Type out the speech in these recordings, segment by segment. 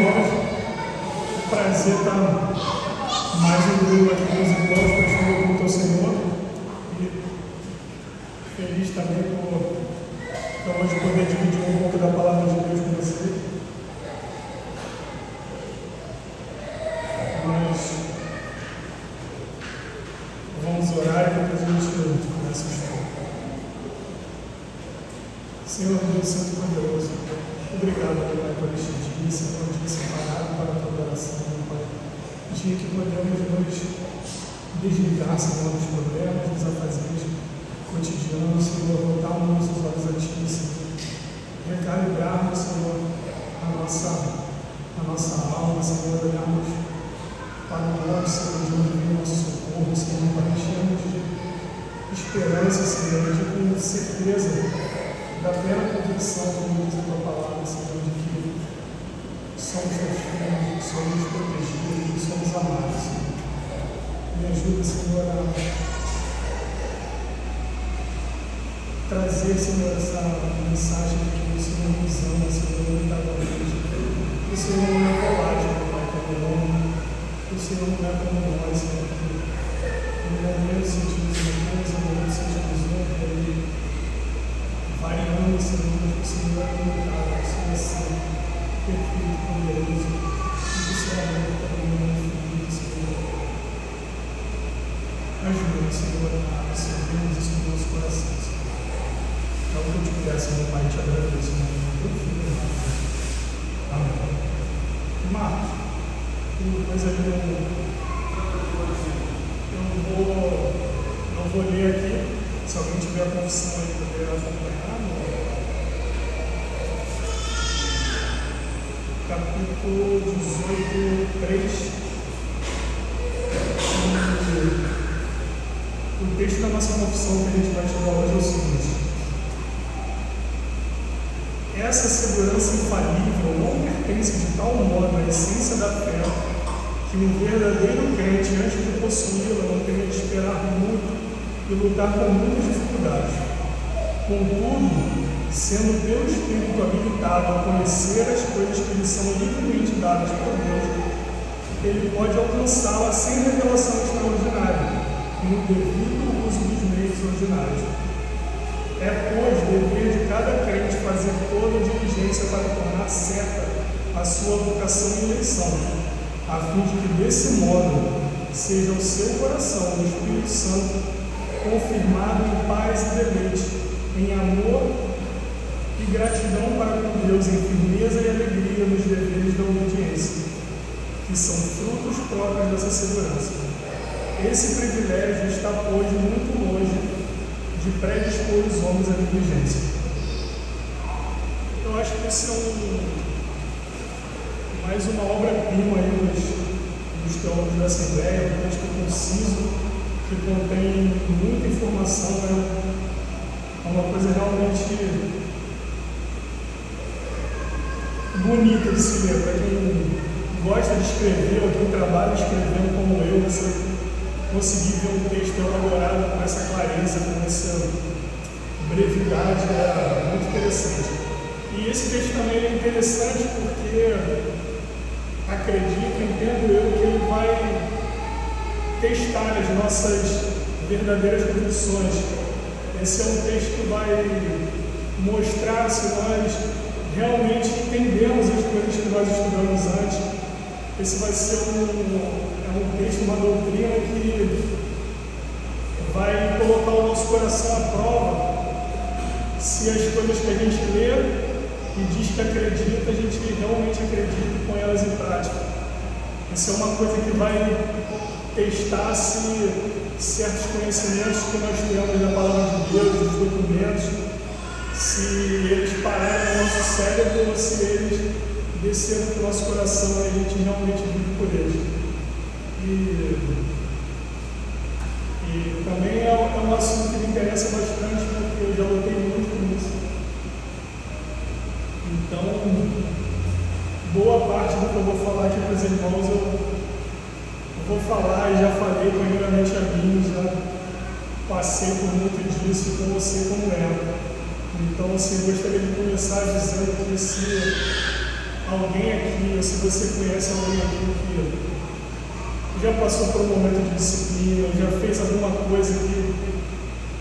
irmãos. Prazer estar mais um grupo aqui com os irmãos, prestando culto ao Senhor. E feliz também por hoje poder dividir um pouco da palavra de Deus com vocês. Mas vamos orar e depois a gente começa a estudar. Senhor Deus Santo e Poderoso, obrigado, Pai, por este dia, Senhor, um dia separado para a tua adoração, Pai. Dia que podemos nos desligar, Senhor, dos problemas, dos afazeres cotidianos, Senhor, voltar os nossos olhos a Ti, Senhor. Recalibrarmos, Senhor, a nossa alma, Senhor, olharmos para o monte, Senhor, de onde vem o nosso socorro, Senhor, para enchermos de esperança, Senhor, de com certeza da plena convicção, como diz a tua palavra, Senhor, de que somos teus filhos, somos protegidos, somos amados, Senhor. Me ajuda, Senhor, a trazer, Senhor, essa mensagem de que o Senhor nos ama, Senhor, limitadamente. O Senhor não é colágeno, Pai, como homem. O Senhor não é como nós, Senhor, que no momento sentimos uma coisa, no momento sentimos outra, e variando, Senhor, mas o Senhor é imutável, o Senhor é santo, perfeito, poderoso, e o seu amor também é infinito, Senhor. Ajuda, Senhor, a absorvermos isso no nosso coração, Senhor. É o que eu te peço, meu Pai, te agradeço, meu Deus, por filho, amém. Marcos, uma coisa que eu não vou ler aqui. Se alguém tiver a confissão aí, poder acompanhar, no capítulo 18, 3. O texto da nossa confissão que a gente vai estudar hoje é o seguinte: essa segurança infalível não pertence de tal modo à essência da fé que um verdadeiro crente, antes de possuí-la, não tenha de esperar muito e lutar com muitas dificuldades. Contudo, sendo pelo Espírito habilitado a conhecer as coisas que lhe são livremente dadas por Deus, ele pode alcançá-la sem revelação extraordinária, no devido uso dos meios ordinários. É, pois, dever de cada crente fazer toda a diligência para tornar certa a sua vocação e eleição, a fim de que, desse modo, seja o seu coração, o Espírito Santo, confirmado em paz e deleite, em amor e gratidão para com Deus, em firmeza e alegria nos deveres da obediência, que são frutos próprios dessa segurança. Esse privilégio está, pois, muito longe de predispor os homens à diligência. Eu acho que esse é mais uma obra-prima aí dos teólogos da Assembleia, um texto conciso, que contém muita informação, é uma coisa realmente bonita de se ler. Para quem gosta de escrever, ou quem trabalha escrevendo como eu, você conseguir ver um texto elaborado com essa clareza, com essa brevidade, é muito interessante. E esse texto também é interessante porque acredito, entendo eu, que ele vai testar as nossas verdadeiras convicções. Esse é um texto que vai mostrar se nós realmente entendemos as coisas que nós estudamos antes. Esse vai ser um texto, uma doutrina que vai colocar o nosso coração à prova se as coisas que a gente lê e diz que acredita, a gente realmente acredita e põe elas em prática. Essa é uma coisa que vai testar se certos conhecimentos que nós temos da palavra de Deus, dos documentos, se eles pararem no nosso cérebro ou se eles desceram para o nosso coração e a gente realmente vive por eles. E também é um assunto que me interessa bastante porque eu já lutei muito com isso. Então, boa parte do que eu vou falar aqui para os irmãos eu vou falar e já falei primeiramente a mim, já passei por muito disso com você como é. Então, assim, eu gostaria de começar dizendo que se alguém aqui, ou se você conhece alguém aqui que já passou por um momento de disciplina, já fez alguma coisa que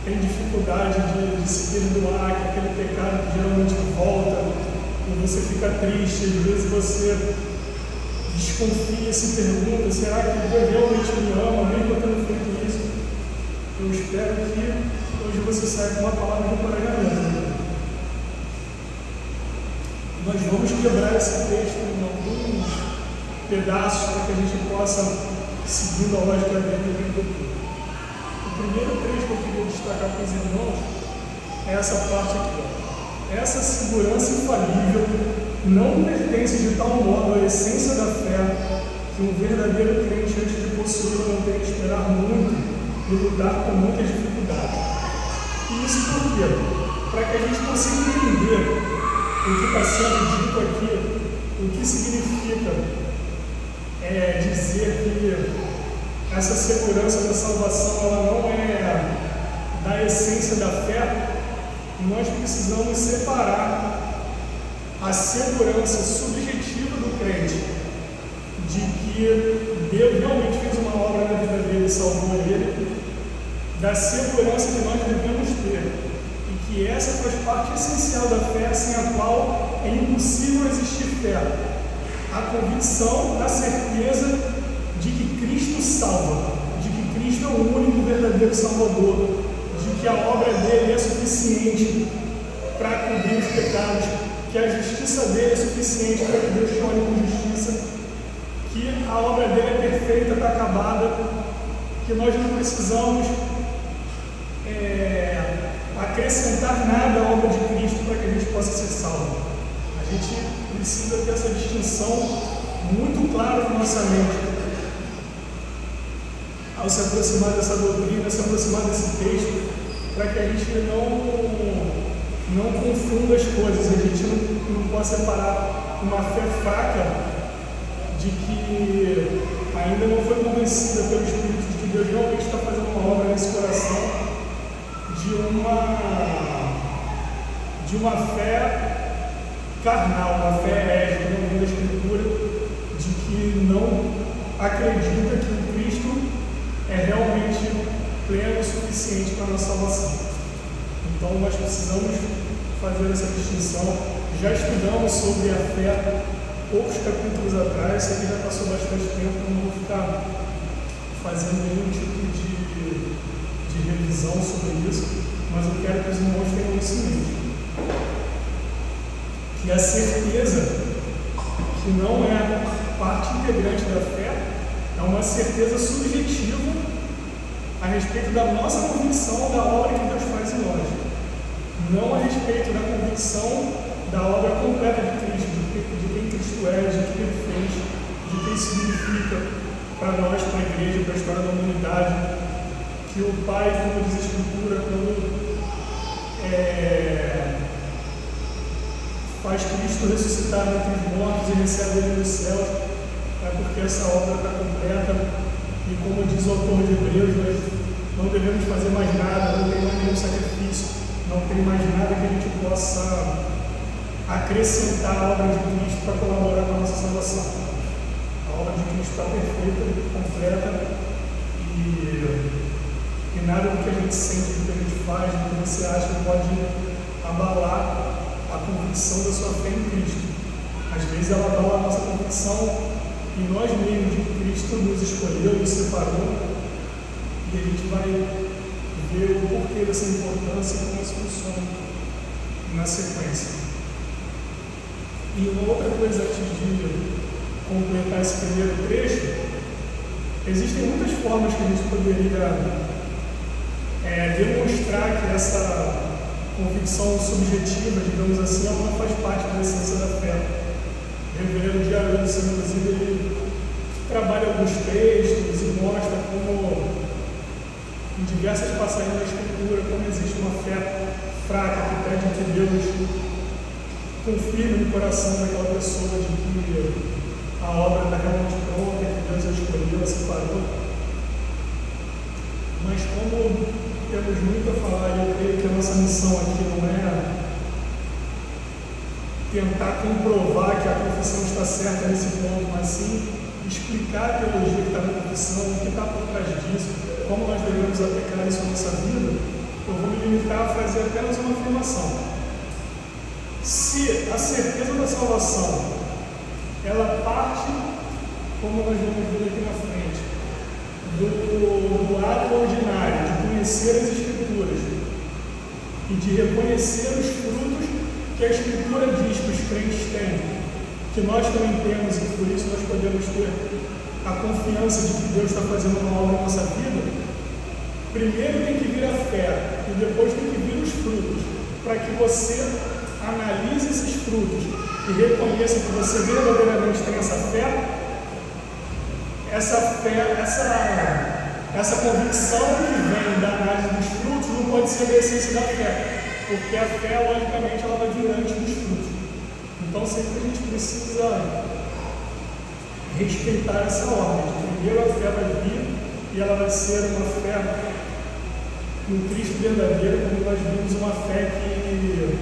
tem dificuldade de se perdoar, que aquele pecado que geralmente volta, e você fica triste, às vezes você desconfia, se pergunta, será que Deus realmente me ama, mesmo eu tendo feito isso? Eu espero que hoje você saia com uma palavra de encorajamento. Nós vamos quebrar esse texto em alguns pedaços para que a gente possa, seguindo a lógica da Bíblia, entender. O primeiro trecho que eu queria destacar para os irmãos é essa parte aqui. Essa segurança infalível não pertence de tal modo à essência da fé que um verdadeiro crente, antes de possuí-la, não tem que esperar muito e lutar com muitas dificuldades. E isso por quê? Para que a gente consiga entender o que está sendo dito aqui, o que significa dizer que essa segurança da salvação ela não é da essência da fé. Nós precisamos separar a segurança subjetiva do crente de que Deus realmente fez uma obra na vida dele e salvou ele, da segurança que nós devemos ter, e que essa faz parte essencial da fé, sem a qual é impossível existir fé. A convicção da certeza de que Cristo salva, de que Cristo é o único verdadeiro Salvador, de que a obra dele é suficiente para cobrir os pecados, que a justiça dele é suficiente para que Deus chore com justiça, que a obra dele é perfeita, está acabada, que nós não precisamos acrescentar nada à obra de Cristo para que a gente possa ser salvo. A gente precisa ter essa distinção muito clara na nossa mente ao se aproximar dessa doutrina, se aproximar desse texto, para que a gente não confunda as coisas, a gente não possa separar uma fé fraca de que ainda não foi convencida pelo Espírito de que Deus realmente está fazendo uma obra nesse coração, de uma fé carnal, uma fé herege, no mundo da Escritura, de que não acredita que o Cristo é realmente pleno o suficiente para a nossa salvação. Então nós precisamos fazer essa distinção. Já estudamos sobre a fé poucos capítulos atrás, isso aqui já passou bastante tempo, eu não vou ficar fazendo nenhum tipo de revisão sobre isso, mas eu quero que os irmãos tenham isso em mente. Que a certeza que não é parte integrante da fé é uma certeza subjetiva a respeito da nossa convicção da obra que Deus faz em nós, não a respeito da convicção da obra completa de Cristo, de quem Cristo é, de que Ele fez, de que isso significa para nós, para a igreja, para a história da humanidade, que o Pai, como diz a Escritura, quando faz Cristo ressuscitar entre os mortos e recebe Ele nos céus, é porque essa obra está completa, e como diz o autor de Hebreus, nós não devemos fazer mais nada, não tem mais nenhum sacrifício, não tem mais nada que a gente possa acrescentar à obra de Cristo para colaborar com a nossa salvação. A obra de Cristo está perfeita, completa, e nada do que a gente sente, do que a gente faz, do que você acha pode abalar a convicção da sua fé em Cristo. Às vezes ela abala a nossa convicção em nós mesmos, de que Cristo nos escolheu, nos separou, e a gente vai ver o porquê dessa importância e como isso funciona na sequência. E uma outra coisa antes de completar esse primeiro trecho, existem muitas formas que a gente poderia demonstrar que essa convicção subjetiva, digamos assim, ela não faz parte da essência da fé. O reverendo Diarus, inclusive, ele trabalha alguns textos e mostra como, em diversas passagens da Escritura, como existe uma fé fraca que pede que Deus confirme no coração daquela pessoa de que a obra está realmente pronta, que Deus a escolheu, a separou. Mas como temos muito a falar, e eu creio que a nossa missão aqui não é tentar comprovar que a confissão está certa nesse ponto, mas sim explicar a teologia que está na confissão, o que está por trás disso, como nós devemos aplicar isso na nossa vida, eu vou me limitar a fazer apenas uma afirmação. Se a certeza da salvação, ela parte, como nós vamos ver aqui na frente, do ato ordinário de conhecer as Escrituras e de reconhecer os frutos que a Escritura diz que os crentes têm, que nós também temos, e por isso nós podemos ter a confiança de que Deus está fazendo uma obra na nossa vida. Primeiro tem que vir a fé e depois tem que vir os frutos, para que você analise esses frutos e reconheça que você verdadeiramente tem essa convicção que vem da análise dos frutos não pode ser a essência da fé, porque a fé, logicamente, ela vai vir antes dos frutos. Então, sempre a gente precisa respeitar essa ordem. Primeiro a fé vai vir e ela vai ser uma fé no Cristo verdadeiro, como nós vimos, uma fé que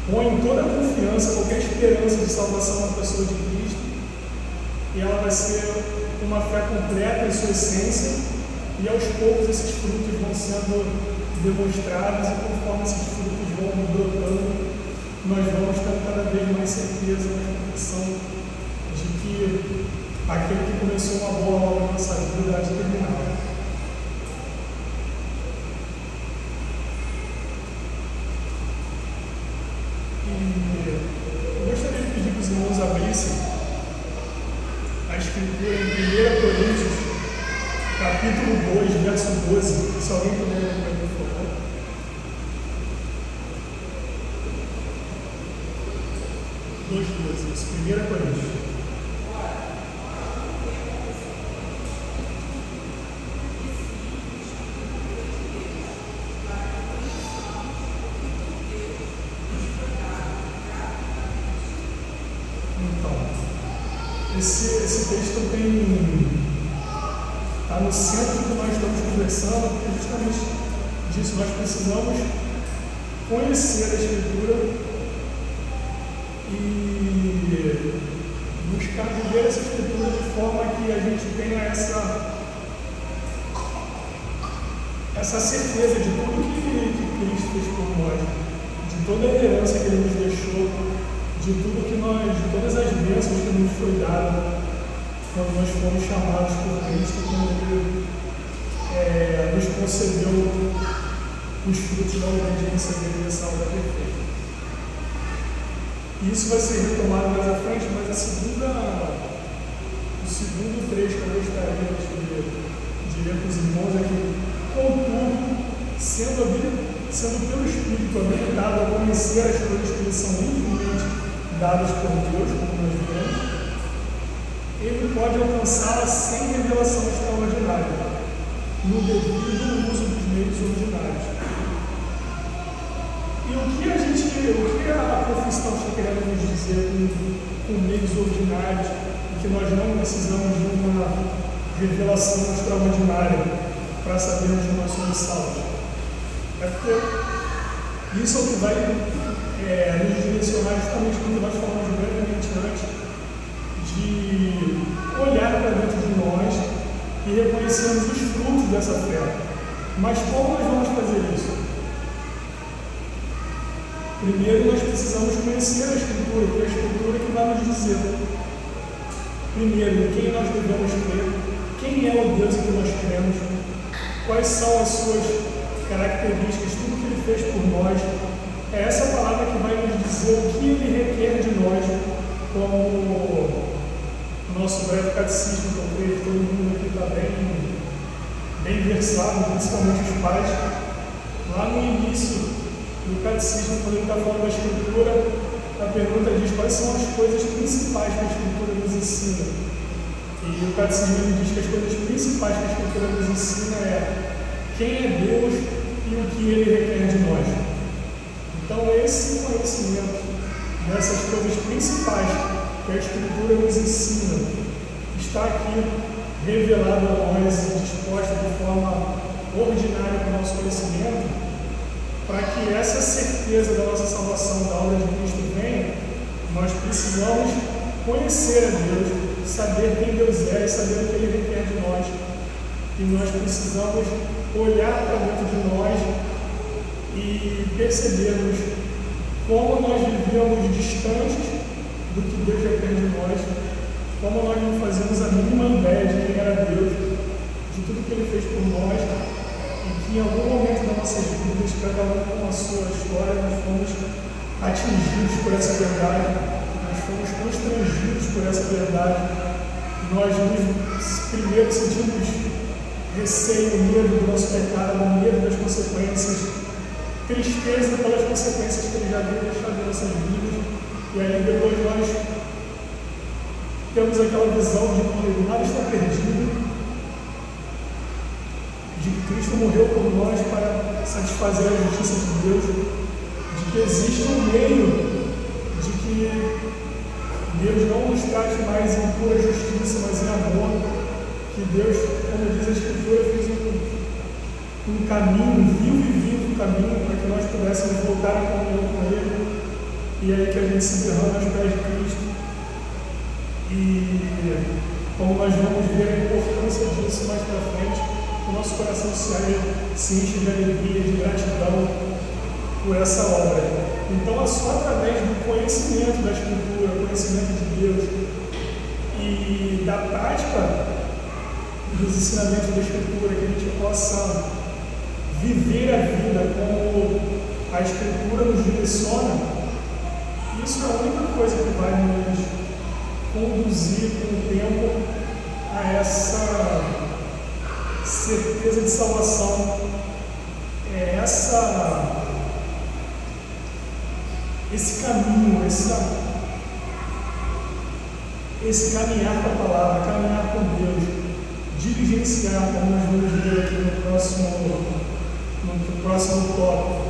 põe toda a confiança, qualquer esperança de salvação na pessoa de Cristo, e ela vai ser uma fé completa em sua essência, e aos poucos esses frutos vão sendo demonstrados, e conforme esses frutos vão brotando, nós vamos ter cada vez mais certeza na convicção de que aquele que começou uma boa obra na nossa vida há de terminar. Eu gostaria de pedir que os irmãos abrissem a Escritura em 1 Coríntios, capítulo 2, verso 12. Se alguém puder ler para mim, por favor. 2:12, isso, 1 Coríntios. Esse texto está no centro do que nós estamos conversando, porque justamente disso nós precisamos conhecer a Escritura e buscar viver essa Escritura de forma que a gente tenha essa certeza de tudo que Cristo fez por nós, de toda a herança que Ele nos deixou, de todas as bênçãos que nos foi dada quando nós fomos chamados por Cristo, quando Ele nos concedeu os frutos da obediência dele nessa obra perfeita. E isso vai ser retomado mais à frente, mas o segundo trecho que eu gostaria de ler para os irmãos é que, contudo, sendo pelo Espírito habilitado a conhecer as coisas que lhe são intimamente dadas por Deus, como nós vemos, ele pode alcançá-la sem revelação extraordinária, no devido uso dos meios ordinários. E o que a confissão está querendo nos dizer com meios ordinários, e que nós não precisamos de uma revelação extraordinária para sabermos que nós somos salvos? É porque isso é o que vai nos direcionar justamente como nós falamos brevemente antes, de olhar para dentro de nós e reconhecermos os frutos dessa fé. Mas como nós vamos fazer isso? Primeiro nós precisamos conhecer a Escritura, porque é a Escritura que vai nos dizer, primeiro, em quem nós devemos crer, quem é o Deus em que nós cremos, quais são as suas características, tudo que Ele fez por nós. É essa palavra que vai nos dizer o que Ele requer de nós, como o nosso breve catecismo, que eu creio que todo mundo aqui está bem versado, principalmente os pais. Lá no início do catecismo, quando ele está falando da Escritura, a pergunta diz quais são as coisas principais que a Escritura nos ensina. E o catecismo diz que as coisas principais que a Escritura nos ensina é quem é Deus e o que Ele requer de nós. Então, esse conhecimento dessas coisas principais que a Escritura nos ensina está aqui revelado a nós e disposta de forma ordinária para o nosso conhecimento, para que essa certeza da nossa salvação, da obra de Cristo venha Nós precisamos conhecer a Deus, saber quem Deus é e saber o que Ele requer de nós. E nós precisamos olhar para dentro de nós e percebermos como nós vivíamos distantes do que Deus requer de nós, como nós não fazemos a mínima ideia de quem era Deus, de tudo que Ele fez por nós, e que em algum momento das nossas vidas, cada um com a sua história, nós fomos atingidos por essa verdade, nós fomos constrangidos por essa verdade. Nós primeiro sentimos receio, medo do nosso pecado, medo das consequências, tristeza pelas consequências que Ele já veio deixar em nossas vidas, e aí depois nós temos aquela visão de que nada está perdido, de que Cristo morreu por nós para satisfazer a justiça de Deus, de que existe um meio de que Deus não nos trate mais em pura justiça, mas em amor, que Deus, como diz a Escritura, fez um caminho, viu e vivo um caminho para que nós pudéssemos voltar a comunhão com Ele, e aí que a gente se derrama aos pés de Cristo. E como nós vamos ver a importância disso mais para frente, o nosso coração se enche de alegria, de gratidão por essa obra. Então é só através do conhecimento da Escritura, conhecimento de Deus e da prática dos ensinamentos da Escritura que a gente possa viver a vida como a Escritura nos direciona. Isso é a única coisa que vai nos conduzir com o tempo a essa certeza de salvação, esse caminho, esse caminhar com a palavra, caminhar com Deus, diligenciar, como nós vamos ver aqui no próximo tópico,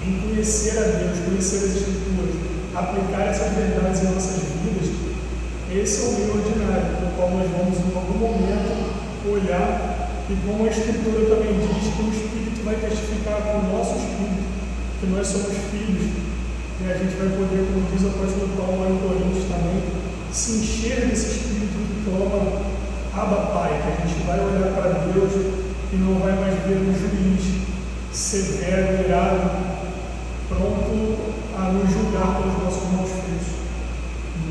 em conhecer a Deus, conhecer as Escrituras, aplicar essas verdades em nossas vidas. Esse é o meio ordinário, no qual nós vamos em algum momento olhar, e como a Escritura também diz que o Espírito vai testificar com o nosso Espírito que nós somos filhos, e a gente vai poder, como diz o apóstolo Paulo lá em Coríntios também, se encher desse Espírito que clama Abba Pai, que a gente vai olhar para Deus e não vai mais ver um juiz severo, irado, pronto a nos julgar pelos nossos maus feitos,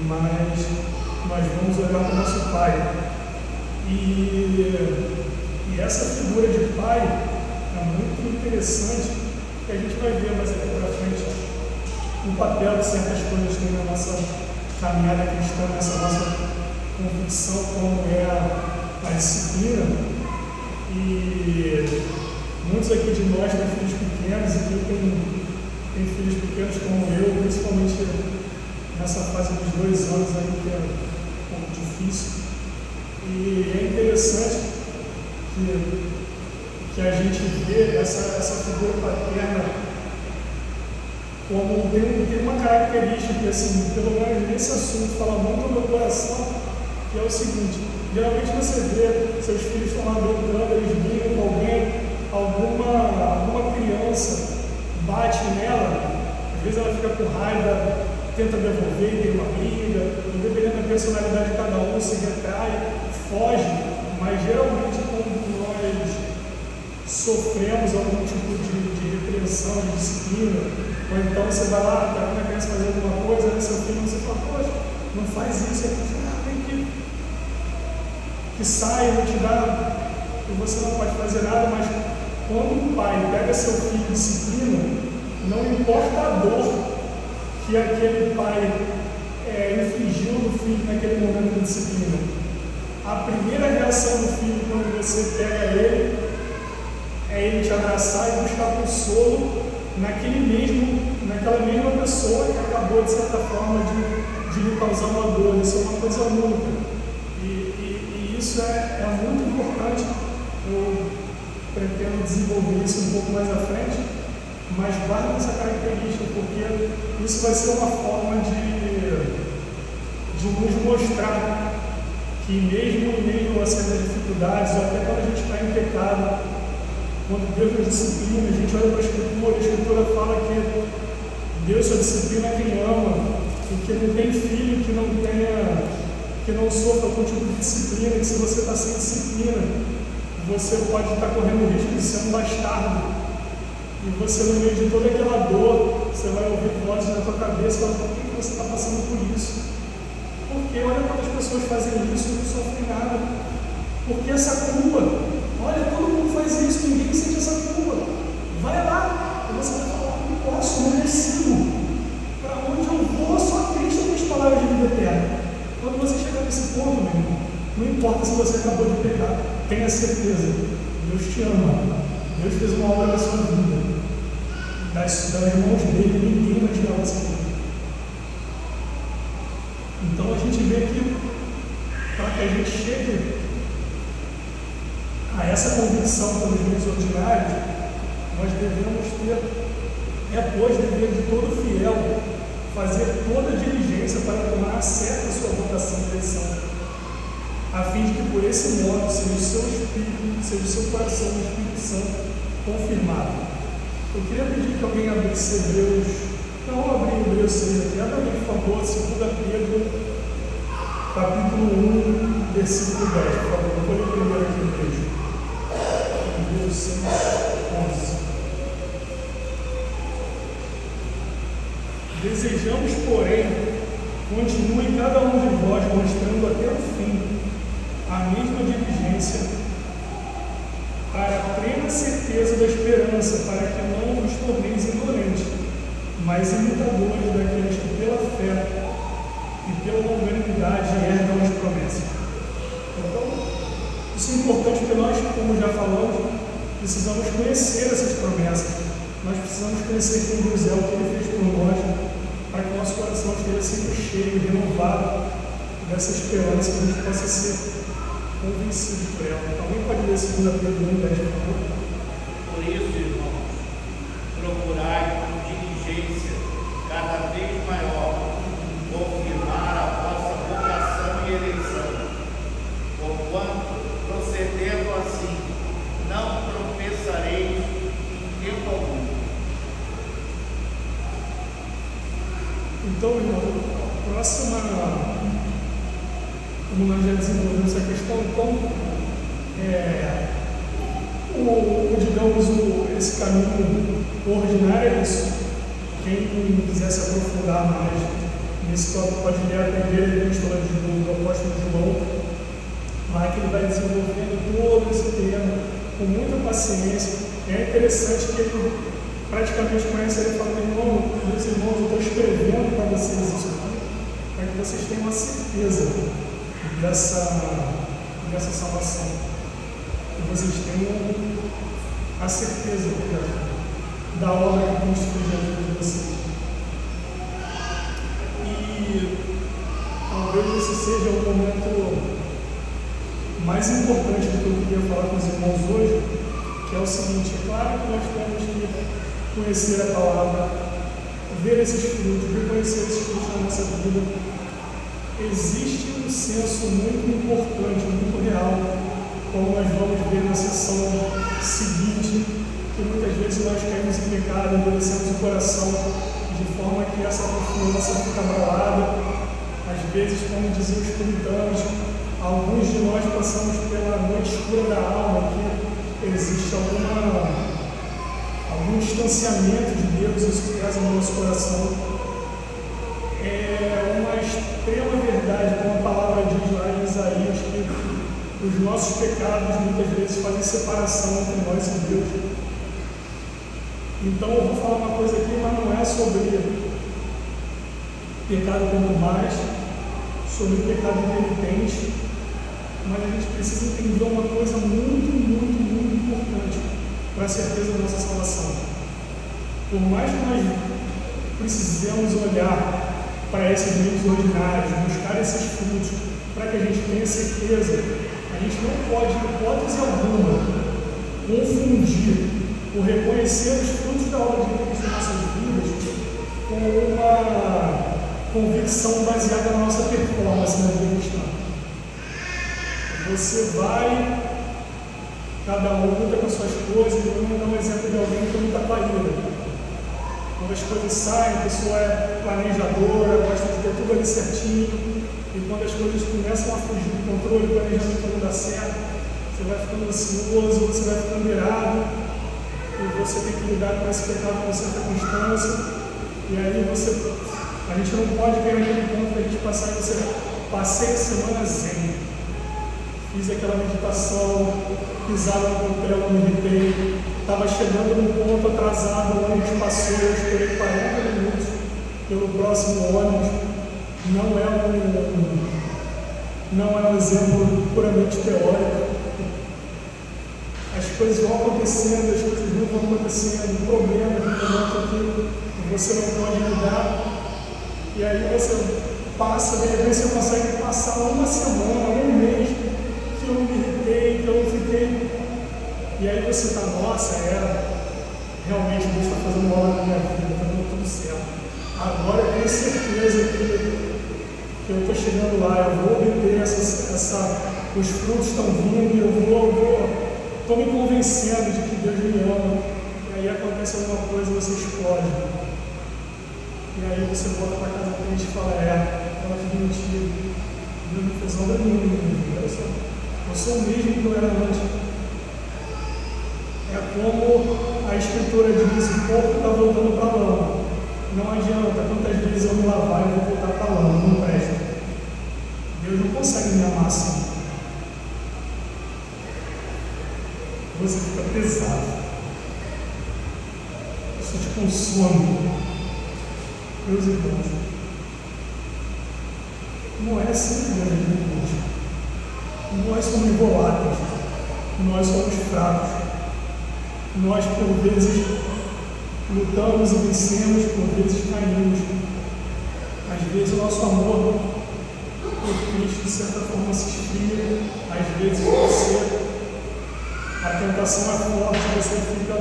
mas nós vamos olhar para o nosso Pai. E essa figura de Pai é muito interessante, que a gente vai ver mais aqui para frente o papel que certas coisas têm na nossa caminhada cristã, nessa nossa convicção, como é a disciplina. E muitos aqui de nós têm filhos pequenos, e quem tem filhos pequenos como eu, principalmente nessa fase dos 2 anos aí, que é um pouco difícil. E é interessante que a gente vê essa figura paterna como tem uma característica, assim, pelo menos nesse assunto, fala muito no meu coração, que é o seguinte: geralmente você vê seus filhos estão lá brincando, eles brigam com alguém, alguma criança bate nela, às vezes ela fica com raiva, tenta devolver, tem uma briga, dependendo da personalidade de cada um, se retrai, foge, mas geralmente quando nós sofremos algum tipo de repreensão, de disciplina, ou então você vai lá, está vendo a criança fazer alguma coisa, né, seu filho, você fala, poxa, não faz isso, tem que sai, não te dá, e você não pode fazer nada, mas quando o pai pega seu filho e disciplina, não importa a dor que aquele pai infligiu no filho naquele momento de disciplina, a primeira reação do filho quando você pega ele é ele te abraçar e buscar consolo naquela mesma pessoa que acabou, de certa forma, de lhe causar uma dor. Isso é uma coisa única. E isso é muito importante. Eu pretendo desenvolver isso um pouco mais à frente, mas guarda essa característica, porque isso vai ser uma forma de nos mostrar que mesmo em meio a certas dificuldades, ou até quando a gente está em pecado, quando Deus nos disciplina, a gente olha para a Escritura fala que Deus só disciplina quem ama, e que não tem filho, que não sofra algum tipo de disciplina, que se você está sem disciplina, você pode estar correndo o risco de ser um bastardo. E você, no meio de toda aquela dor, você vai ouvir vozes na tua cabeça, falando, por que você está passando por isso? Porque olha quantas pessoas fazem isso e não sofrem nada. Porque essa culpa, olha, todo mundo faz isso, ninguém sente essa culpa. Vai lá, e você vai falar, não posso, não consigo. Para onde eu vou, só Cristo tem as palavras de vida eterna. Quando você chegar nesse ponto, meu irmão, não importa se você acabou de pecar, tenha certeza, Deus te ama. Deus fez uma obra na sua vida. Das mãos dele, ninguém vai tirar você dele. Então a gente vê que, para que a gente chegue a essa convicção pelos meios ordinários, nós devemos ter, pois, dever de todo fiel, fazer toda a diligência para tomar certa sua vocação e eleição, a fim de que por esse modo seja o seu espírito, seja o seu coração e o Espírito Santo confirmado. Eu queria pedir que alguém abrisse Hebreus, não abrir Hebreus 6 aqui, abra alguém, por favor, 2 Pedro, capítulo 1, versículo 10, por favor. Eu vou ler primeiro aqui o texto. Hebreus 6, 11. Desejamos, porém, continue cada um de vós mostrando até o fim a mesma diligência, para a plena certeza da esperança, para que não nos torneis indolentes, mas imitadores daqueles que pela fé e pela longanimidade herdam as promessas. Então, isso é importante porque nós, como já falamos, precisamos conhecer essas promessas. Nós precisamos conhecer quem Deus é, o que Ele fez por nós, para que o nosso coração esteja sempre cheio e renovado dessa esperança, que a gente possa ser convencido por ela. Alguém pode ler 2 Pedro 1, 10, por favor? Por isso, irmãos, procurai com diligência cada vez maior confirmar a vossa vocação e eleição, porquanto, procedendo assim, não tropeçareis em tempo algum. Então, irmão, a próxima, como nós já desenvolvemos essa questão, digamos, esse caminho ordinário é isso. Quem quiser se aprofundar mais nesse tópico pode ler a primeira epístola do apóstolo João, lá que ele vai desenvolvendo todo esse tema com muita paciência. É interessante que ele praticamente começa ele falando, meus irmãos, eu estou escrevendo para vocês isso aqui, para que vocês tenham a certeza dessa salvação. Que vocês tenham a certeza da obra que Cristo fez na vida de vocês. E talvez esse seja o momento mais importante do que eu queria falar com os irmãos hoje, que é o seguinte: é claro que nós temos que conhecer a palavra, ver esses frutos, reconhecer esses frutos na nossa vida. Existe um senso muito importante, muito real, como nós vamos ver na sessão seguinte, que muitas vezes nós caímos em pecado, endurecemos o coração, de forma que essa confiança fica abalada. Às vezes, como diziam os puritanos, alguns de nós passamos pela noite escura da alma, que existe algum distanciamento de Deus, isso pesa no nosso coração. É uma extrema verdade, como a palavra diz lá em Isaías, que os nossos pecados muitas vezes fazem separação entre nós e Deus. Então eu vou falar uma coisa aqui, mas não é sobre pecado quanto mais, sobre pecado penitente, mas a gente precisa entender uma coisa muito importante para a certeza da nossa salvação. Por mais que nós precisemos olhar para esses meios ordinários, buscar esses frutos, para que a gente tenha certeza, a gente não pode, em hipótese alguma, confundir o reconhecer os frutos da obra de Cristo em nossas vidas com uma convicção baseada na nossa performance na vida cristã. Você vai, cada um luta com as suas coisas, e eu vou dar um exemplo de alguém que luta com a ira. Quando as coisas saem, a pessoa é planejadora, gosta de ter tudo ali certinho. E quando as coisas começam a fugir do controle, o planejamento não dá certo, você vai ficando ansioso, você vai ficando irado, e você tem que lidar com esse pecado com certa constância. E aí a gente não pode ter aquele ponto da gente passar e você passei a semana zen. Fiz aquela meditação, pisava no pé, não me irritei. Estava chegando num ponto atrasado, o ônibus passou, eu esperei 40 minutos pelo próximo ônibus. Não é um exemplo puramente teórico. As coisas vão acontecendo, as coisas não vão acontecendo, problemas, aquilo que você não pode lidar. E aí você passa, de repente você consegue passar uma semana, um mês, que eu não me irritei, que eu não fiquei. E aí você está, nossa, realmente Deus está fazendo uma obra na minha vida, está dando tudo certo. Agora eu tenho certeza que eu estou chegando lá, eu vou obter os frutos estão vindo, estou me convencendo de que Deus me ama. E aí acontece alguma coisa e você explode. E aí você volta para casa triste e fala, ela fez mentira, Deus não fez obra nenhuma, eu sou o mesmo que eu era antes. É como a Escritura diz, o corpo está voltando para a lama. Não adianta, quantas vezes eu me lavar e vou voltar para a lama, não presta. Deus não consegue me amar assim. Você fica pesado. Isso te consome. Meus irmãos, não é assim que Deus nos. Nós somos voláteis, nós somos fracos. Nós, por vezes, lutamos e vencemos, por vezes caímos. Às vezes o nosso amor por Cristo, de certa forma, se esfria. Às vezes a tentação é forte, você fica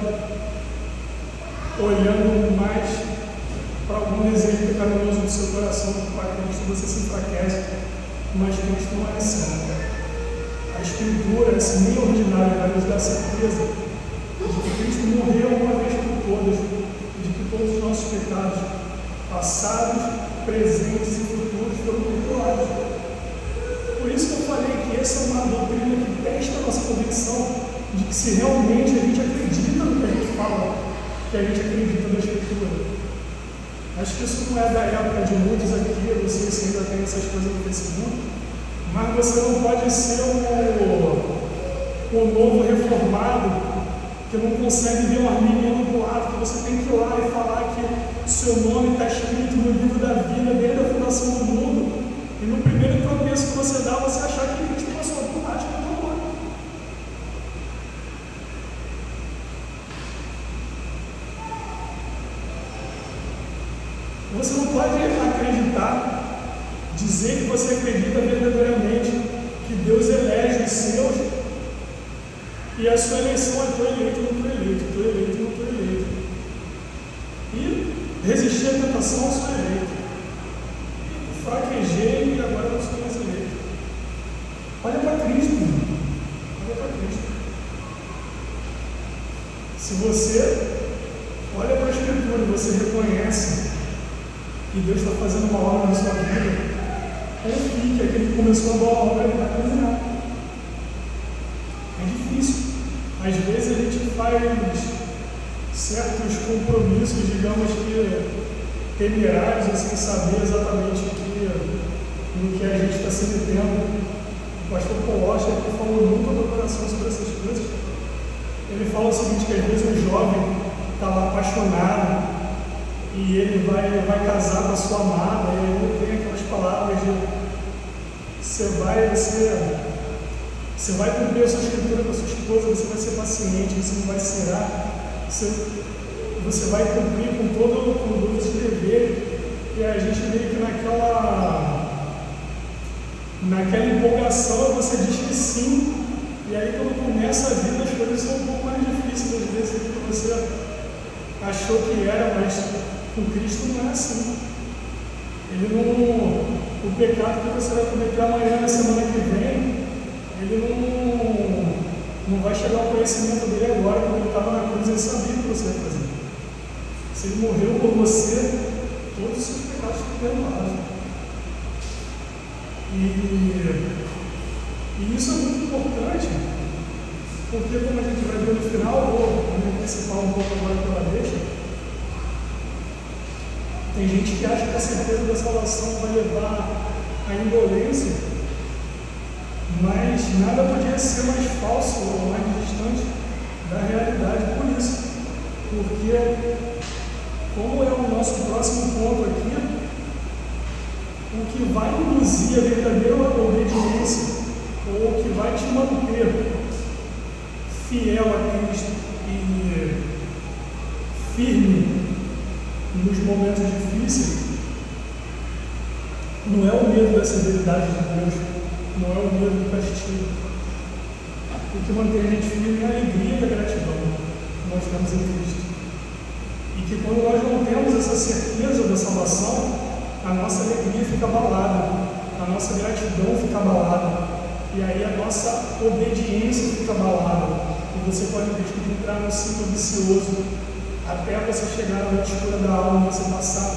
olhando mais para algum desejo pecaminoso do seu coração, para Cristo você se enfraquece, mas Cristo não é assim. A Escritura, esse meio ordinário, vai nos dar certeza de que Cristo morreu uma vez por todas, de que todos os nossos pecados, passados, presentes e futuros, foram perdoados. Por isso que eu falei que essa é uma doutrina que testa a nossa convicção de que se realmente a gente acredita no que a gente fala, que a gente acredita na Escritura. Acho que isso não é da época de muitos aqui, eu não sei se ainda tem essas coisas no Facebook, mas você não pode ser o novo reformado que não consegue ver um arminiano do lado, que você tem que ir lá e falar que o seu nome está escrito no livro da vida desde a fundação do mundo, e no primeiro tropeço que você dá, você achar que Cristo passou a vontade do teu nome. Você não pode acreditar, dizer que você acredita verdadeiramente que Deus elege os seus e a sua eleição é estou eleito, não estou eleito, estou eleito, não estou eleito. E resistir à tentação, sou eleito. Fraquejei e agora não sou mais eleito. Olha para Cristo, irmão. Olha para Cristo. Se você olha para a Escritura e você reconhece que Deus está fazendo uma obra na sua vida, confie que aquele que começou a boa obra ele vai terminar. É difícil. Às vezes a gente faz certos compromissos, digamos que temerários, sem saber exatamente no que a gente está se metendo. O pastor Colocha aqui falou muito no coração sobre essas coisas. Ele fala o seguinte, que às vezes um jovem está lá apaixonado e ele vai casar com a sua amada, e aí vem aquelas palavras de você vai cumprir a sua escritura com a sua esposa, você vai ser paciente, você não vai cerar, você vai cumprir com todos os deveres. E a gente meio que naquela empolgação você diz que sim, e aí quando começa a vida as coisas são um pouco mais difíceis às vezes do que você achou que era, mas com Cristo não é assim. O pecado que você vai cometer amanhã, na semana que vem, ele não vai chegar ao conhecimento dele agora, quando ele estava na cruz, ele sabia o que você ia fazer. Se Ele morreu por você, todos os seus pecados estão perdoados. E isso é muito importante, porque como a gente vai ver no final, vou me antecipar um pouco agora pela deixa, tem gente que acha que a certeza da salvação vai levar à indolência, mas nada podia ser mais falso ou mais distante da realidade por isso. Porque, como é o nosso próximo ponto aqui, o que vai induzir a verdadeira obediência, ou o que vai te manter fiel a Cristo e firme nos momentos difíceis, não é o medo da severidade de Deus, não é o medo do castigo. O que mantém a gente firme é a alegria e a gratidão que nós temos em Cristo. E que quando nós não temos essa certeza da salvação, a nossa alegria fica abalada, a nossa gratidão fica abalada, e aí a nossa obediência fica abalada. E você pode entrar num ciclo vicioso até você chegar na noite escura da alma, você passar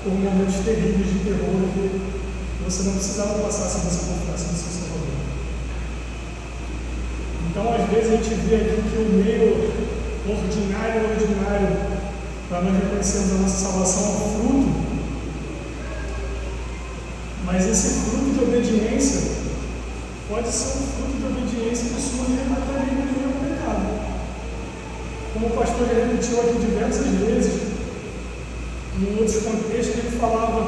por momentos terríveis de terror que você não precisava passar se você confiasse no seu Salvador. Então, às vezes, a gente vê aqui que o meio ordinário, para nós reconhecermos a nossa salvação, é um fruto, mas esse fruto de obediência pode ser um fruto de obediência que surge na cadeia do pecado. Como o pastor já repetiu aqui diversas vezes, em outros contextos, ele falava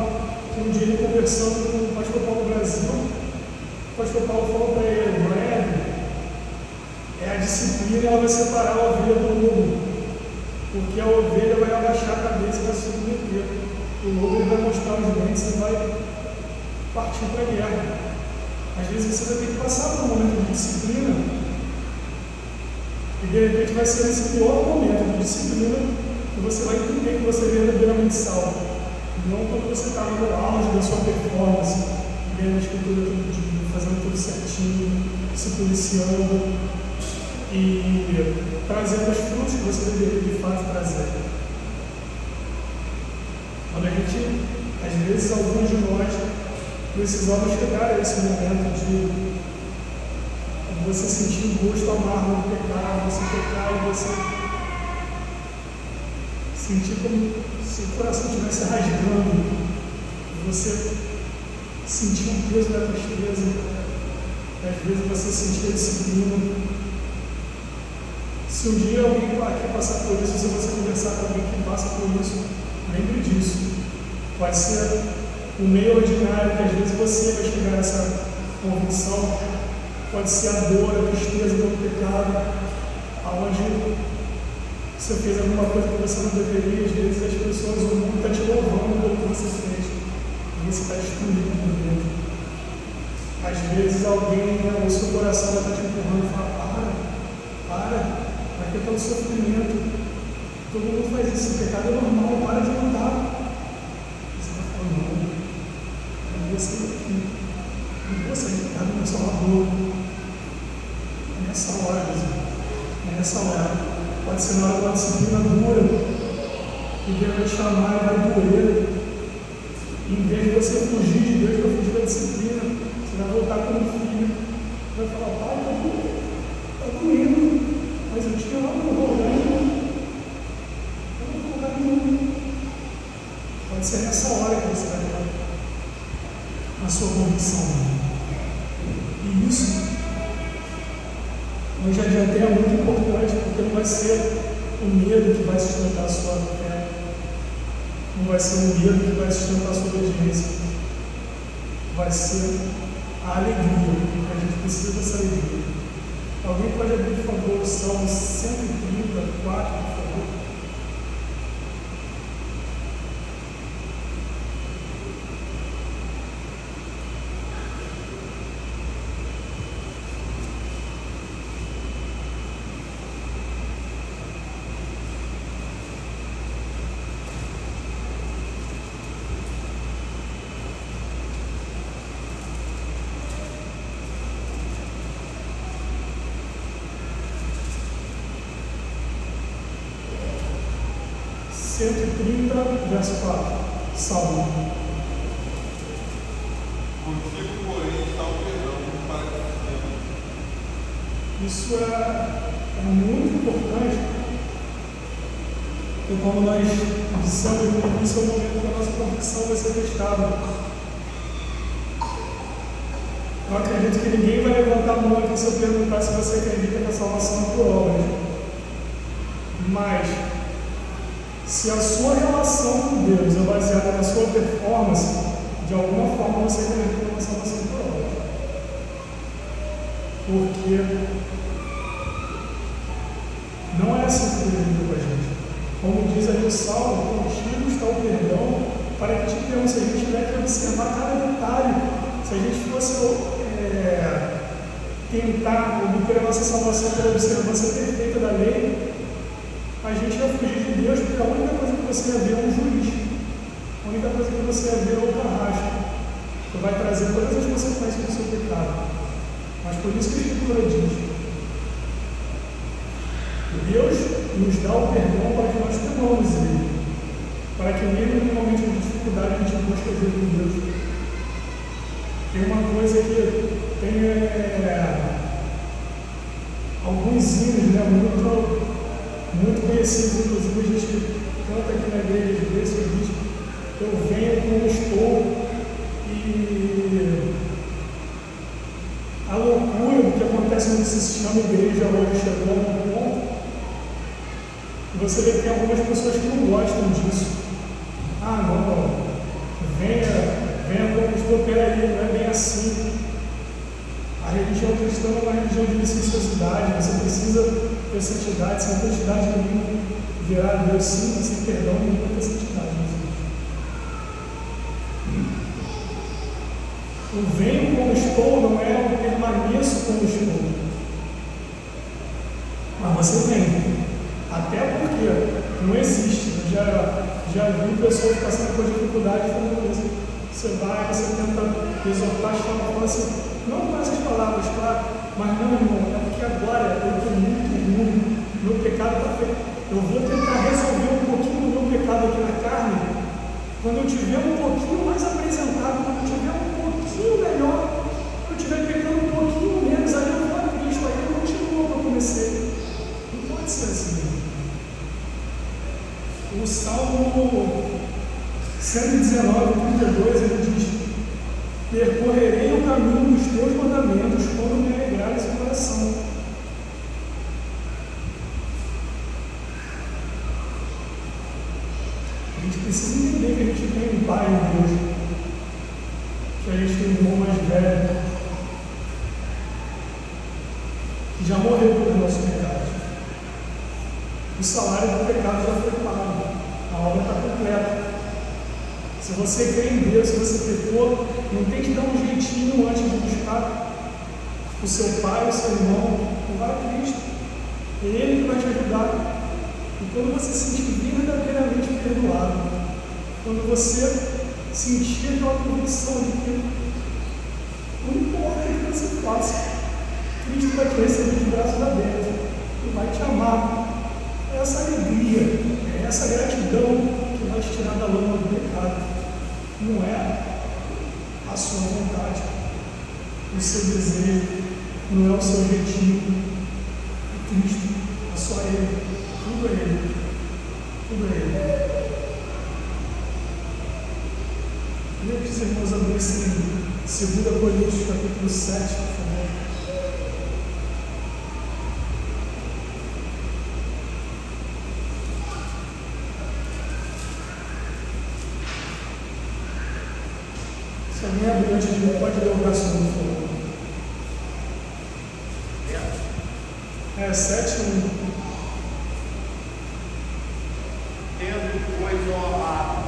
que um dia ele conversando com o pastor Paulo Brasil, o pastor Paulo falou para ele: breve é a disciplina, ela vai separar a ovelha do lobo, porque a ovelha vai abaixar a cabeça e vai se submeter. O lobo ele vai mostrar os dentes e vai partir para a guerra. Às vezes você vai ter que passar por um momento de disciplina, e de repente vai ser esse pior momento de disciplina que você vai entender que você é verdadeiramente salvo. Não quando você está no auge da sua performance, lendo a escritura todo dia, fazendo tudo certinho, se policiando e trazendo os frutos que você deveria de fato trazer. Quando a gente, às vezes, alguns de nós precisamos chegar a esse momento de você sentir o gosto amargo do pecado, você pecar e você sentir como se o coração estivesse rasgando, você sentir o peso da tristeza, e às vezes você sentir a disciplina. Se um dia alguém aqui passar por isso, se você conversar com alguém que passa por isso, lembre disso. Pode ser o meio ordinário que às vezes você vai chegar a essa convicção, pode ser a dor, a tristeza do pecado, aonde você fez alguma coisa que você não deveria, às vezes as pessoas, o mundo está te louvando pelo que você fez, e você está destruído por dentro. Às vezes alguém, o seu coração vai estar te empurrando e fala: para que todo sofrimento, todo mundo faz isso, o pecado é normal, para de lutar. Você vai falar: não, eu vou sair daqui, eu vou sair do pecado do meu Salvador. É nessa hora, Jesus, é nessa hora. Pode ser na hora de uma disciplina dura, que Deus vai te chamar e vai doer. E em vez de você fugir de Deus para fugir da disciplina, você vai voltar como filho, vai falar: pai, está doendo, mas eu te amo, eu vou voltar nenhum. Pode ser nessa hora que você vai ter a sua convicção. E isso, eu já adiantei, é muito importante, porque não vai ser o medo que vai sustentar a sua fé, não vai ser o medo que vai sustentar a sua obediência, vai ser a alegria. A gente precisa dessa alegria. Alguém pode abrir, por favor, o Salmo 134, por favor? 130, verso 4. Salmo. Contigo, porém, está o perdão para que fizemos. Isso é muito importante. E como nós dissemos no início, é o momento que a nossa confissão vai ser testada. Eu acredito que ninguém vai levantar a mão aqui se eu perguntar se você acredita que a salvação é por obras. Mas, se a sua relação com Deus é baseada na sua performance, de alguma forma você acredita na salvação por obras. Porque não é assim que Deus lida com a gente. Como diz ali o Salmo, contigo está o perdão para que te demos. Se a gente tiver que observar cada detalhe, se a gente fosse tentar obter a nossa salvação pela observância perfeita da lei, a gente ia fugir de Deus, porque a única coisa que você ia ver é um juiz. A única coisa que você ia ver é o carrasco, que vai trazer todas as consequências do seu pecado. Mas por isso que a Escritura diz: Deus nos dá o perdão para que nós temamos Ele, para que mesmo no momento de dificuldade a gente busque ajuda em Deus. Tem uma coisa que tem alguns hinos, né, muito conhecidos, inclusive a gente canta aqui na igreja de Deus, que diz: eu venho como estou, e a loucura do que acontece no que se chama igreja hoje chegou a um ponto, e você vê que tem algumas pessoas que não gostam disso. Ah, não, venha como estou, peraí, não é bem assim. A religião cristã é uma religião de licenciosidade, você precisa ter santidade, sem santidade nenhuma virar Deus, sim, mas sem perdão nenhuma ter santidade. O venho como estou não é o permaneço como estou. Mas você vem. Até porque não existe. Eu já vi pessoas passando por dificuldade falando isso. Você vai, você tenta exortar, fala assim, não com essas palavras, claro, mas não, irmão, é porque agora eu estou muito ruim, meu pecado está feito. Eu vou tentar resolver um pouquinho do meu pecado aqui na carne, quando eu tiver um pouquinho mais apresentado, quando eu tiver um pouquinho melhor, quando eu estiver pecando um pouquinho menos, aí eu vou a Cristo, aí eu continuo como eu comecei. Não pode ser assim. O Salmo 119, 32, ele diz: percorrerei o caminho dos teus mandamentos quando me alegrares o coração. A gente precisa entender que a gente tem um Pai em Deus, que a gente tem um irmão mais velho, que já morreu pelos nossos pecados. O salário do pecado já foi pago, a obra está completa. Se você crê em Deus, se você pecou, não tem que dar um jeitinho antes de buscar o seu pai, o seu irmão, não vai a Cristo. É Ele que vai te ajudar. E quando você se sentir verdadeiramente perdoado, quando você sentir aquela convicção de que não importa o que você faça, Cristo vai te receber de braços abertos e vai te amar. É essa alegria, é essa gratidão que vai te tirar da lama do pecado. Não é a sua vontade, o seu desejo, não é o seu jeitinho. É Cristo, é só Ele, tudo é Ele, tudo é Ele. Queria que os irmãos abrissem 2 Coríntios, capítulo 7, por favor. Se alguém abrir antes de mim, pode ler o verso 1, por favor. 7:1. Tendo, pois, ó amado,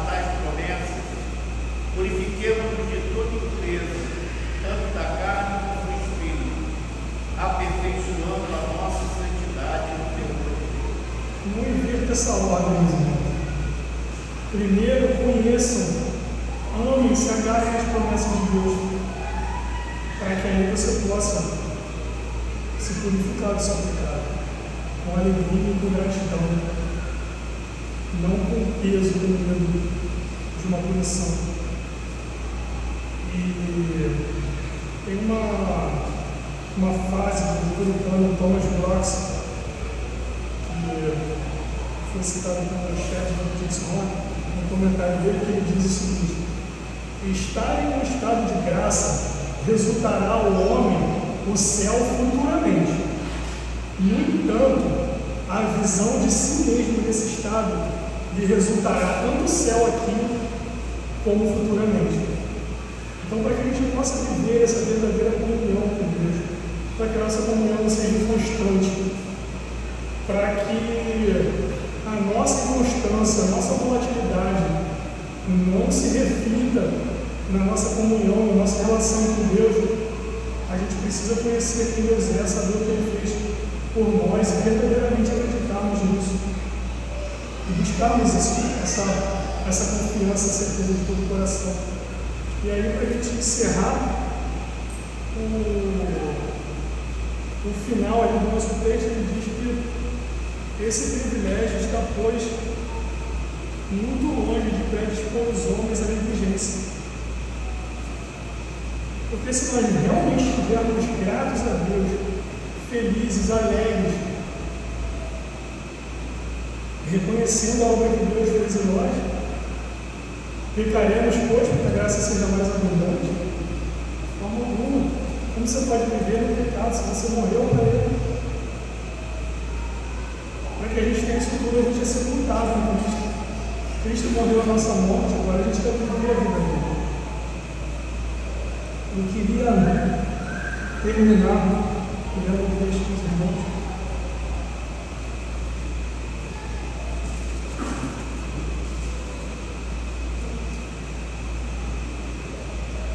tais promessas, purifiquemo-nos de toda impureza, tanto da carne como do espírito, aperfeiçoando a nossa santidade no temor de Deus. Não invirta essa ordem, irmãos. Primeiro, conheçam, amem, se agarrem às promessas de Deus, para que aí você possa se purificar do seu pecado. com alegria e com gratidão, não com peso, com medo de uma punição. E tem uma frase do puritano Thomas Brooks, que foi citada pelo chefe do Dixon, no comentário dele, que ele diz o seguinte: estar em um estado de graça resultará ao homem o céu futuramente. No entanto, a visão de si mesmo nesse estado lhe resultará tanto o céu aqui como futuramente. Então, para que a gente possa viver essa verdadeira comunhão com Deus, para que a nossa comunhão seja constante, para que a nossa inconstância, a nossa volatilidade não se reflita na nossa comunhão, na nossa relação com Deus, a gente precisa conhecer quem Deus é, saber o que Ele fez por nós e verdadeiramente acreditarmos nisso. E buscarmos essa confiança, essa certeza de todo o coração. E aí, para a gente encerrar o final ali do nosso texto, ele diz que esse privilégio está, pois, muito longe de predispor os homens à negligência. Porque se nós realmente estivermos gratos a Deus, felizes, alegres, reconhecendo a obra que Deus fez em nós, pecaremos, pois, para que a graça seja mais abundante? De forma alguma. Como você pode viver no pecado se você morreu para ele? Para que a gente tenha isso tudo, a gente é sepultado em Cristo. Cristo morreu a nossa morte, agora a gente vai viver a vida dele. Eu queria terminar lendo o texto dos irmãos.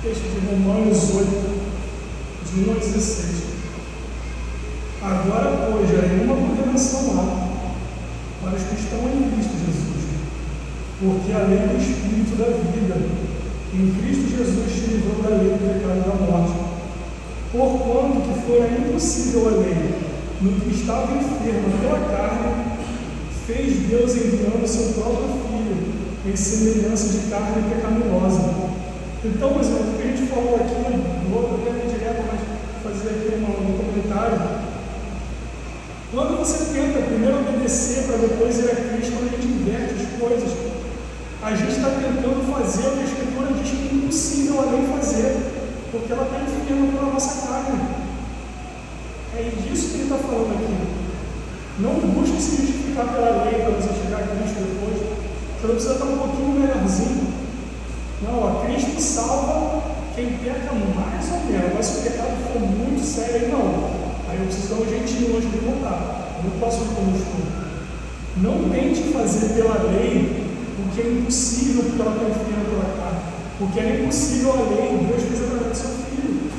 Texto de Romanos 8, de 1 a 16. Agora, pois, já nenhuma condenação há para os que estão em Cristo Jesus, porque a lei do Espírito da vida em Cristo Jesus te livrou da lei do pecado e da morte. Porquanto que fora impossível a lei, no que estava enfermo pela carne, fez Deus enviando seu próprio Filho, em semelhança de carne pecaminosa. Então, meus irmãos, o que a gente falou aqui, não vou até direto, mas fazer aqui um comentário. Quando você tenta primeiro obedecer para depois ir a Cristo, quando a gente inverte as coisas, a gente está tentando fazer o que a Escritura diz que é impossível a lei fazer, porque ela está enfiando pela nossa carne. É disso que ele está falando aqui. Não busque se justificar pela lei para você chegar a Cristo depois. Você não precisa estar um pouquinho melhorzinho. Não, a Cristo salva quem peca mais ou menos, mas se o pecado for muito sério, não. Aí eu preciso dar um jeitinho antes de voltar. Eu não posso ir como eu estou. Não tente fazer pela lei o que é impossível porque ela está enfiando pela carne. Porque é impossível a lei, Deus fez através do seu Filho.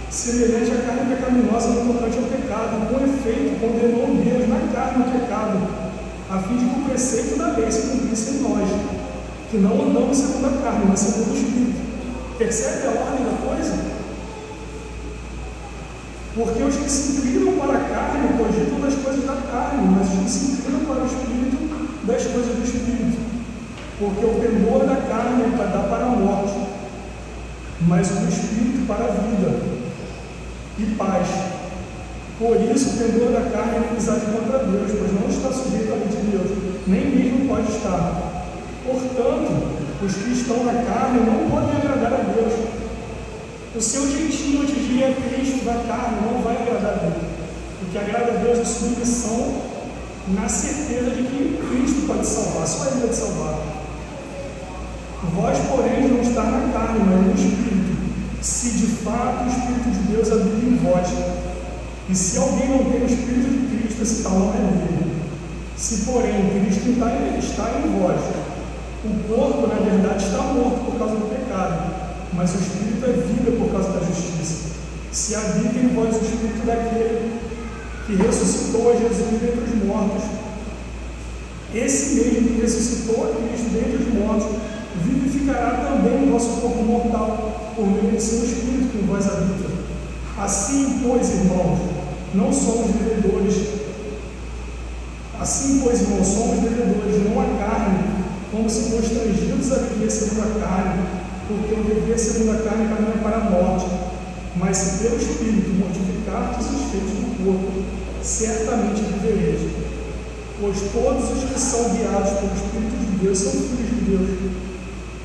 Semelhante à carne pecaminosa no tocante ao pecado, com efeito, condenou Deus na carne o pecado, a fim de que o preceito da lei se cumprisse em nós, que não andamos segundo a carne, mas segundo o Espírito. Percebe a ordem da coisa? Porque os que se inclinam para a carne cogitam das coisas da carne, mas os que se inclinam para o Espírito, das coisas do Espírito. Porque o temor da carne dá para a morte, mas o do Espírito para a vida e paz. Por isso, o temor da carne é inimizade contra Deus, pois não está sujeito à lei de Deus, nem mesmo pode estar. Portanto, os que estão na carne não podem agradar a Deus. O seu jeitinho antes de ir a Cristo da carne não vai agradar a Deus. O que agrada a Deus é submissão na certeza de que Cristo pode salvar, só Ele pode salvar. Vós, porém, não está na carne, mas no Espírito, se de fato o Espírito de Deus habita em vós. E se alguém não tem o Espírito de Cristo, esse tal não é dele. Se, porém, Cristo está em vós, o corpo, na verdade, está morto por causa do pecado, mas o Espírito é vida por causa da justiça. Se habita em vós o Espírito daquele que ressuscitou a Jesus dentre os mortos, esse mesmo que ressuscitou a Cristo dentre os mortos, vivificará também o vosso corpo mortal, por meio de seu Espírito que em vós habita. Assim, pois, irmãos, somos devedores, não à carne, como se constrangidos a viver segundo a carne, porque o viver segundo a carne caminha para a morte. Mas se pelo Espírito mortificardes os feitos do corpo, certamente vivereis. Pois todos os que são guiados pelo Espírito de Deus são filhos de Deus.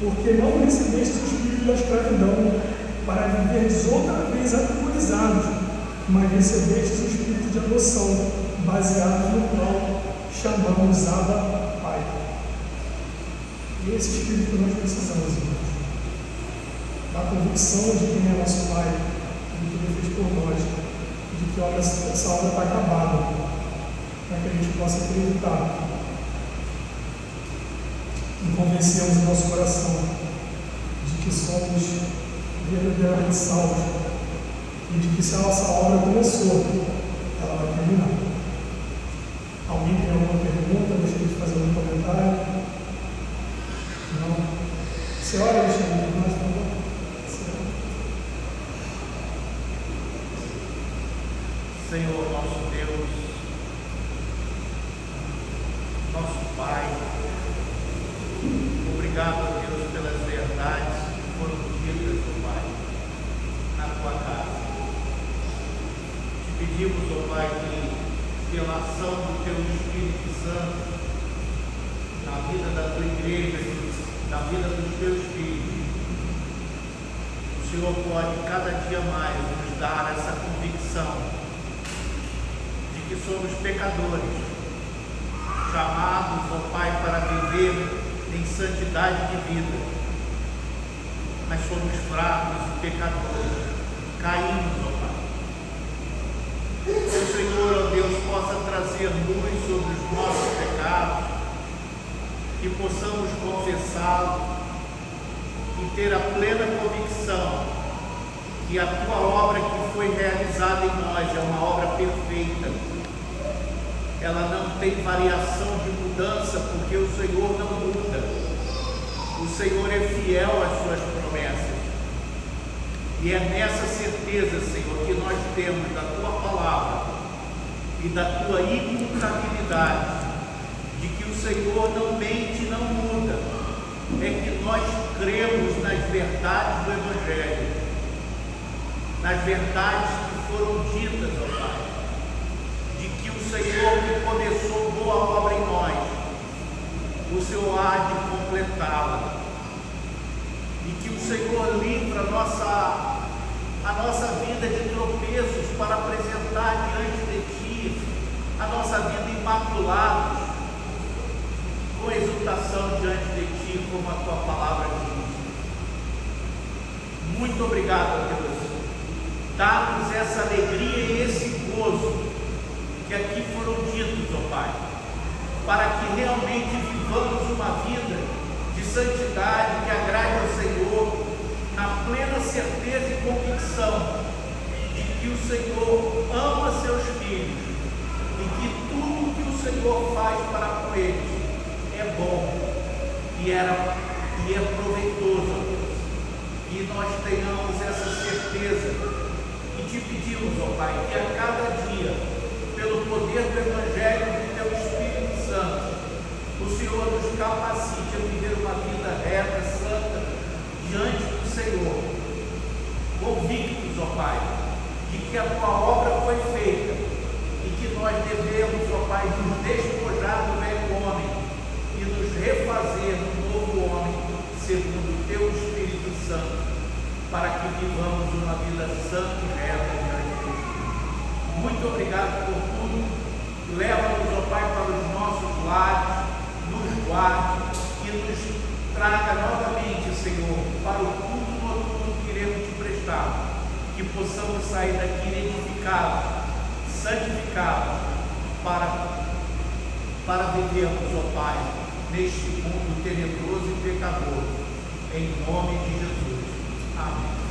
Porque não recebeste o espírito da escravidão, para viveres outra vez atemorizados, mas recebeste o espírito de adoção, baseado no qual chamamos Abba Pai. E esse espírito nós precisamos, irmãos, da convicção de quem é nosso Pai, de que Ele fez por nós, de que essa obra está acabada, para que a gente possa acreditar e convencermos o nosso coração de que somos verdadeiramente salvos e de que se a nossa obra começou, ela vai terminar. Alguém tem alguma pergunta? Gostaria de fazer algum comentário? Não? Você olha, Alexandre, por favor. Senhor, nosso Deus, nosso Pai, obrigado, Deus, pelas verdades que foram ditas, ó Pai, na tua casa. Te pedimos, ó Pai, que pela ação do teu Espírito Santo, na vida da tua igreja, na vida dos teus filhos, o Senhor pode cada dia mais nos dar essa convicção que somos pecadores, chamados, ó Pai, para viver em santidade de vida, mas somos fracos e pecadores, caímos, ó Pai. Que o Senhor, ó Deus, possa trazer luz sobre os nossos pecados, que possamos confessá-los e ter a plena convicção que a tua obra que foi realizada em nós é uma obra perfeita. Ela não tem variação de mudança, porque o Senhor não muda. O Senhor é fiel às suas promessas. E é nessa certeza, Senhor, que nós temos da tua palavra e da tua imutabilidade, de que o Senhor não mente, não muda. É que nós cremos nas verdades do Evangelho, nas verdades que foram ditas, ó Pai, de que o Senhor que começou boa obra em nós, o Senhor há de completá-la, e que o Senhor livra a nossa vida de tropeços para apresentar diante de Ti a nossa vida imaculados, com exultação diante de Ti, como a Tua palavra diz. Muito obrigado, Deus. Dá-nos essa alegria e esse gozo que aqui foram ditos, ó Pai, para que realmente vivamos uma vida de santidade que agrade ao Senhor, na plena certeza e convicção de que o Senhor ama seus filhos e que tudo que o Senhor faz para com eles é bom e é proveitoso, e nós tenhamos essa certeza. E te pedimos, ó Pai, que a cada dia, pelo poder do Evangelho e do teu Espírito Santo, o Senhor nos capacite a viver uma vida reta, santa, diante do Senhor, convictos, ó Pai, de que a tua obra foi feita e que nós devemos, ó Pai, nos despojar do velho homem e nos refazer no novo homem, segundo o teu Espírito Santo, para que vivamos uma vida santa e reta diante de Ti. Muito obrigado por tudo. Leva-nos, ó Pai, para os nossos lares, nos guarde e nos traga novamente, Senhor, para o culto noturno que iremos Te prestar, que possamos sair daqui edificados, santificados, para vivermos, ó Pai, neste mundo tenebroso e pecador, em nome de Jesus. Amém.